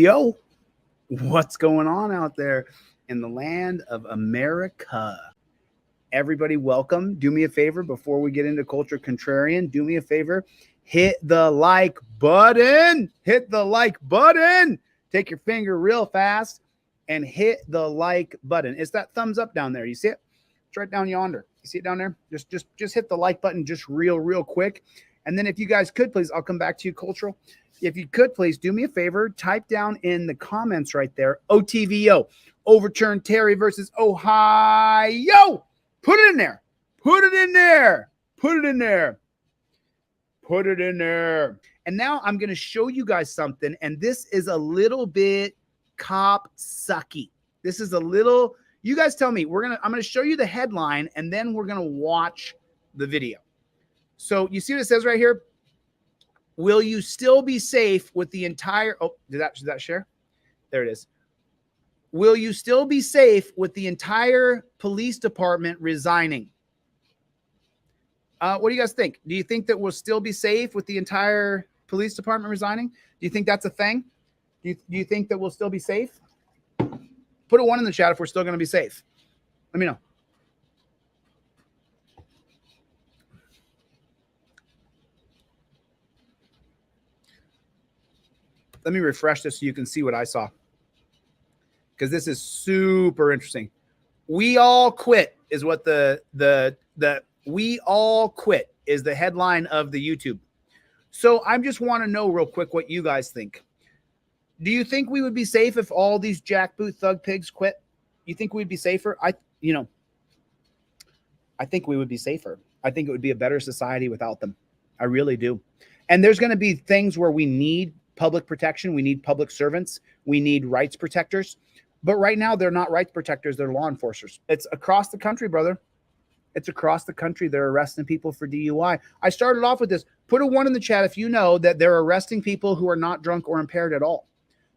Yo, what's going on out there in the land of America? Everybody, welcome. Do me a favor before we get into Culture Contrarian. Do me a favor. Hit the like button. Hit the like button. Take your finger real fast and hit the like button. It's that thumbs up down there. You see it? It's right down yonder. You see it down there? Just hit the like button just real quick. And then if you guys could, please, I'll come back to you, Cultural. If you could, please do me a favor. Type down in the comments right there, OTVO, overturn Terry versus Ohio. Put it in there. Put it in there. Put it in there. Put it in there. And now I'm going to show you guys something. And this is a little bit cop sucky. This is a little, you guys tell me, I'm going to show you the headline and then we're going to watch the video. So you see what it says right here? Will you still be safe with the entire, did that share? There it is. Will you still be safe with the entire police department resigning? What do you guys think? Do you think that we'll still be safe with the entire police department resigning? Do you think that's a thing? Do you think that we'll still be safe? Put a 1 in the chat if we're still going to be safe. Let me know. Let me refresh this so you can see what I saw, because this is super interesting. We all quit is what the we all quit is the headline of the YouTube. So I just want to know real quick what you guys think. Do you think we would be safe if all these jackboot thug pigs quit? You think we'd be safer? I think we would be safer. I think it would be a better society without them. I really do. And there's going to be things where we need public protection. We need public servants. We need rights protectors. But right now, they're not rights protectors. They're law enforcers. It's across the country, brother. It's across the country. They're arresting people for DUI. I started off with this. Put a 1 in the chat if you know that they're arresting people who are not drunk or impaired at all.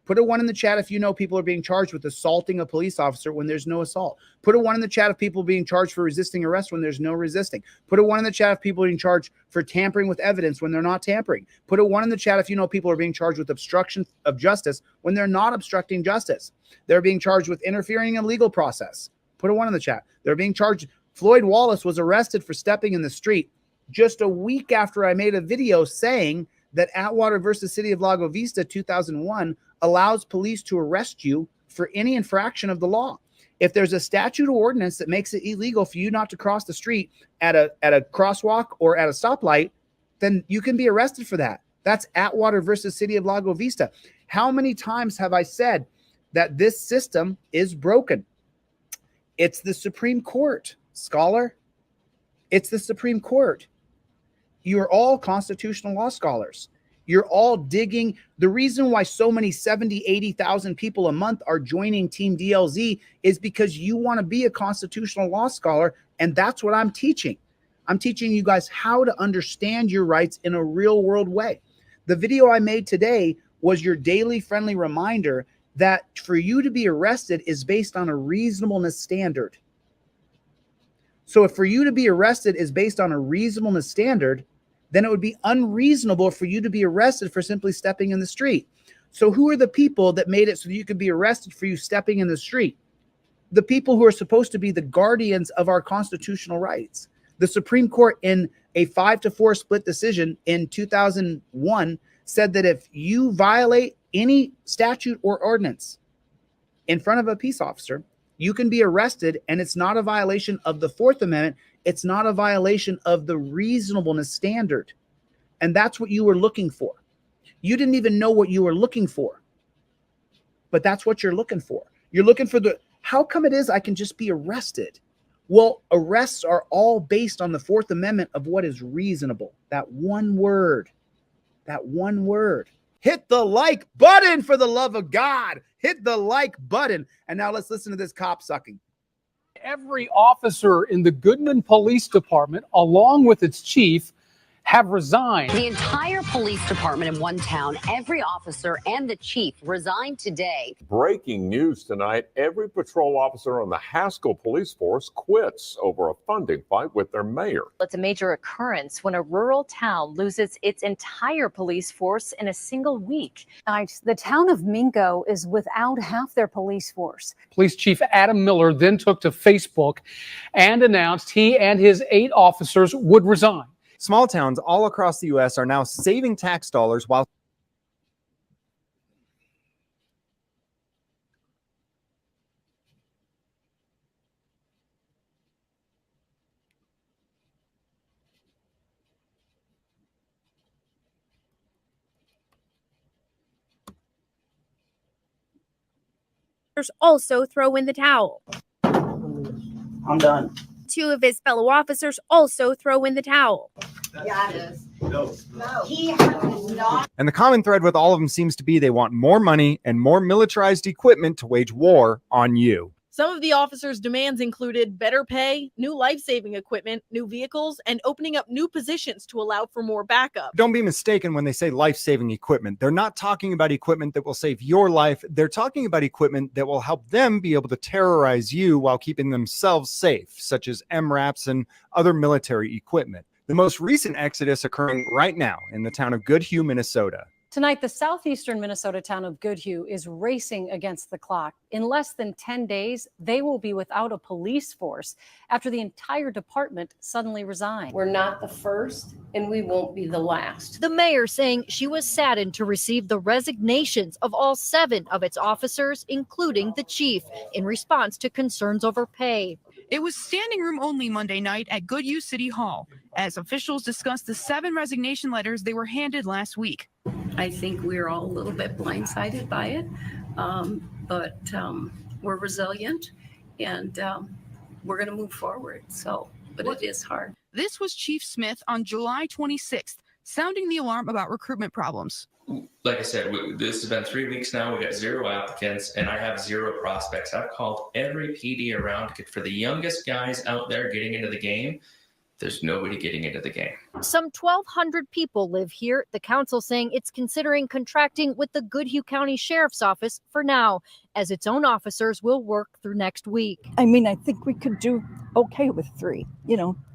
Put a 1 in the chat if you know people are being charged with assaulting a police officer when there's no assault. Put a 1 in the chat if people are being charged for resisting arrest when there's no resisting. Put a 1 in the chat if people are being charged for tampering with evidence when they're not tampering. Put a 1 in the chat if you know people are being charged with obstruction of justice when they're not obstructing justice. They're being charged with interfering in legal process. Put a 1 in the chat. They're being charged. Floyd Wallace was arrested for stepping in the street just a week after I made a video saying that Atwater versus City of Lago Vista 2001 allows police to arrest you for any infraction of the law. If there's a statute or ordinance that makes it illegal for you not to cross the street at a crosswalk or at a stoplight, then you can be arrested for that. That's Atwater versus City of Lago Vista. How many times have I said that this system is broken? It's the Supreme Court, scholar. It's the Supreme Court. You're all constitutional law scholars. You're all digging. The reason why so many 70, 80,000 people a month are joining Team DLZ is because you want to be a constitutional law scholar, and that's what I'm teaching. I'm teaching you guys how to understand your rights in a real world way. The video I made today was your daily friendly reminder that for you to be arrested is based on a reasonableness standard. So if for you to be arrested is based on a reasonableness standard, then it would be unreasonable for you to be arrested for simply stepping in the street. So who are the people that made it so that you could be arrested for you stepping in the street? The people who are supposed to be the guardians of our constitutional rights. The Supreme Court, in a 5-4 split decision in 2001, said that if you violate any statute or ordinance in front of a peace officer, you can be arrested, and it's not a violation of the Fourth Amendment. It's not a violation of the reasonableness standard. And that's what you were looking for. You didn't even know what you were looking for, but that's what you're looking for. You're looking for how come it is I can just be arrested? Well, arrests are all based on the Fourth Amendment of what is reasonable. That one word. Hit the like button, for the love of God. Hit the like button. And now let's listen to this cop sucking. Every officer in the Goodman Police Department, along with its chief, have resigned. The entire police department in one town, every officer and the chief resigned today. Breaking news tonight, every patrol officer on the Haskell police force quits over a funding fight with their mayor. It's a major occurrence when a rural town loses its entire police force in a single week. The town of Mingo is without half their police force. Police Chief Adam Miller then took to Facebook and announced he and his 8 officers would resign. Small towns all across the U.S. are now saving tax dollars while also throw in the towel. I'm done. 2 of his fellow officers also throw in the towel. Yeah, it is. No. He has not. And the common thread with all of them seems to be they want more money and more militarized equipment to wage war on you. Some of the officers' demands included better pay, new life-saving equipment, new vehicles, and opening up new positions to allow for more backup. Don't be mistaken when they say life-saving equipment. They're not talking about equipment that will save your life. They're talking about equipment that will help them be able to terrorize you while keeping themselves safe, such as MRAPs and other military equipment. The most recent exodus occurring right now in the town of Goodhue, Minnesota. Tonight, the southeastern Minnesota town of Goodhue is racing against the clock. In less than 10 days, they will be without a police force after the entire department suddenly resigned. We're not the first, and we won't be the last. The mayor saying she was saddened to receive the resignations of all 7 of its officers, including the chief, in response to concerns over pay. It was standing room only Monday night at Goodhue City Hall as officials discussed the 7 resignation letters they were handed last week. I think we're all a little bit blindsided by it, but we're resilient and we're going to move forward. But it is hard. This was Chief Smith on July 26th, sounding the alarm about recruitment problems. Like I said, this has been 3 weeks now. We got 0 applicants, and I have 0 prospects. I've called every PD around for the youngest guys out there getting into the game. There's nobody getting into the game. Some 1,200 people live here. The council saying it's considering contracting with the Goodhue County Sheriff's Office for now, as its own officers will work through next week. I mean, I think we could do okay with 3,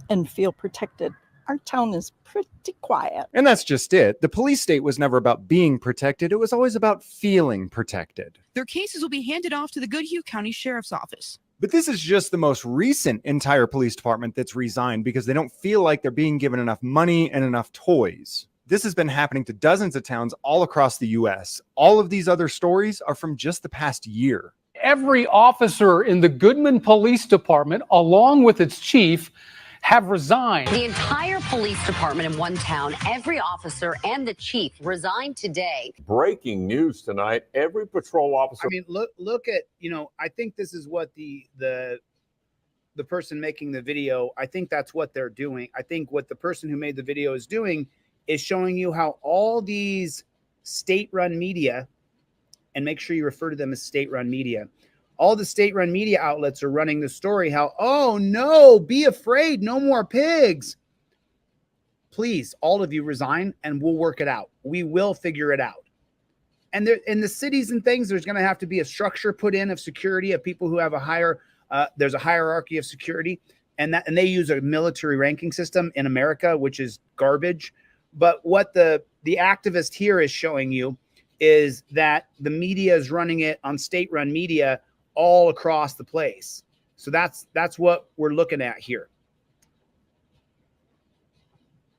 and feel protected. Our town is pretty quiet. And that's just it. The police state was never about being protected. It was always about feeling protected. Their cases will be handed off to the Goodhue County Sheriff's Office. But this is just the most recent entire police department that's resigned because they don't feel like they're being given enough money and enough toys. This has been happening to dozens of towns all across the U.S. All of these other stories are from just the past year. Every officer in the Goodman Police Department, along with its chief, have resigned. The entire police department in one town, every officer and the chief resigned today. Breaking news tonight, every patrol officer. I mean, look at, I think this is what the person making the video, I think that's what they're doing. I think what the person who made the video is doing is showing you how all these state-run media, and make sure you refer to them as state-run media, all the state-run media outlets are running the story how, oh no, be afraid, no more pigs. Please, all of you resign and we'll work it out. We will figure it out. And there, in the cities and things, there's going to have to be a structure put in of security of people who have a higher, there's a hierarchy of security, and they use a military ranking system in America, which is garbage. But what the activist here is showing you is that the media is running it on state-run media all across the place. So that's what we're looking at here.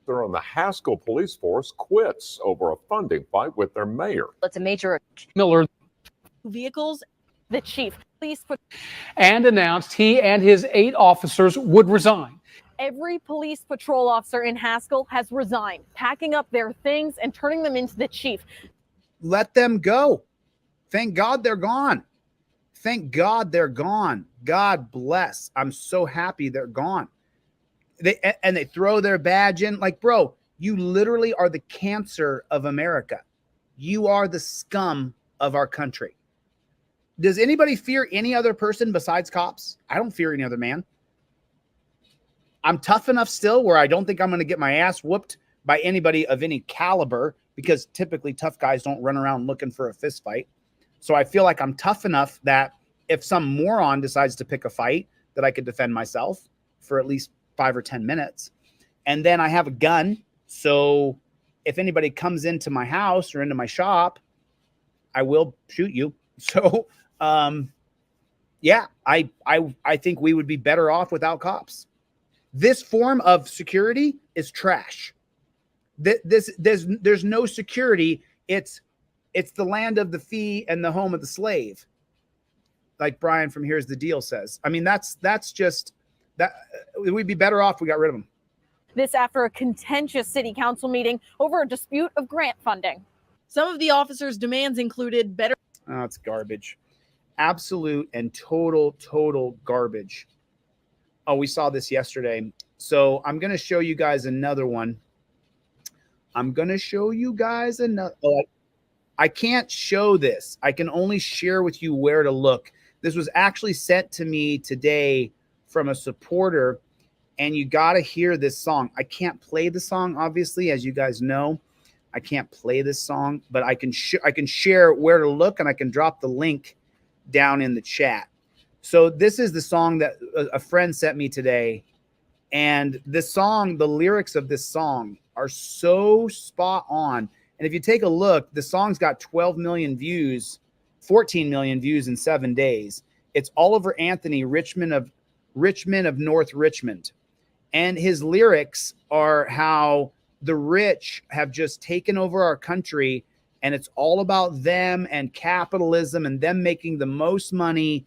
They're on the Haskell police force quits over a funding fight with their mayor. It's a major Miller Vehicles, the chief, police and announced he and his 8 officers would resign. Every police patrol officer in Haskell has resigned, packing up their things and turning them into the chief. Let them go. Thank God they're gone. Thank God they're gone. God bless. I'm so happy they're gone. They throw their badge in. Like, bro, you literally are the cancer of America. You are the scum of our country. Does anybody fear any other person besides cops? I don't fear any other man. I'm tough enough still where I don't think I'm going to get my ass whooped by anybody of any caliber, because typically tough guys don't run around looking for a fist fight. So I feel like I'm tough enough that if some moron decides to pick a fight, that I could defend myself for at least 5 or 10 minutes. And then I have a gun. So if anybody comes into my house or into my shop, I will shoot you. So, yeah, I think we would be better off without cops. This form of security is trash. There's no security. It's the land of the free and the home of the slave. Like Brian from Here's the Deal says. I mean, that's just that we'd be better off if we got rid of them. This after a contentious city council meeting over a dispute of grant funding. Some of the officers' demands included better. Oh, it's garbage. Absolute and total garbage. Oh, we saw this yesterday. So I'm going to show you guys another one. I'm going to show you guys another. Oh, I can't show this. I can only share with you where to look. This was actually sent to me today from a supporter, and you got to hear this song. I can't play the song, obviously, as you guys know. I can't play this song, but I can share where to look, and I can drop the link down in the chat. So this is the song that a friend sent me today, and this song, the lyrics of this song are so spot on. And if you take a look, the song's got 12 million views, 14 million views in 7 days. It's Oliver Anthony, Richmond of North Richmond. And his lyrics are how the rich have just taken over our country, and it's all about them and capitalism and them making the most money.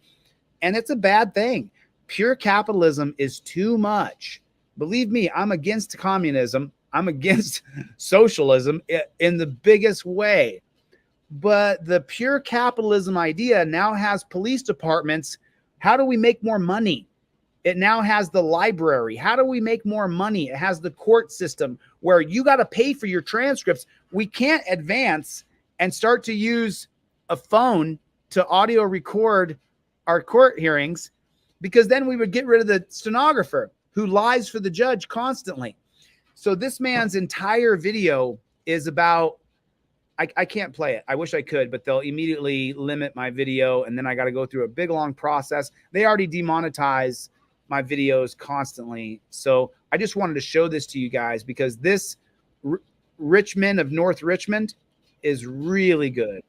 And it's a bad thing. Pure capitalism is too much. Believe me, I'm against communism. I'm against socialism in the biggest way. But the pure capitalism idea now has police departments. How do we make more money? It now has the library. How do we make more money? It has the court system where you got to pay for your transcripts. We can't advance and start to use a phone to audio record our court hearings, because then we would get rid of the stenographer who lies for the judge constantly. So this man's entire video is about, I can't play it. I wish I could, but they'll immediately limit my video, and then I got to go through a big, long process. They already demonetize my videos constantly. So I just wanted to show this to you guys, because this Richmond of North Richmond is really good.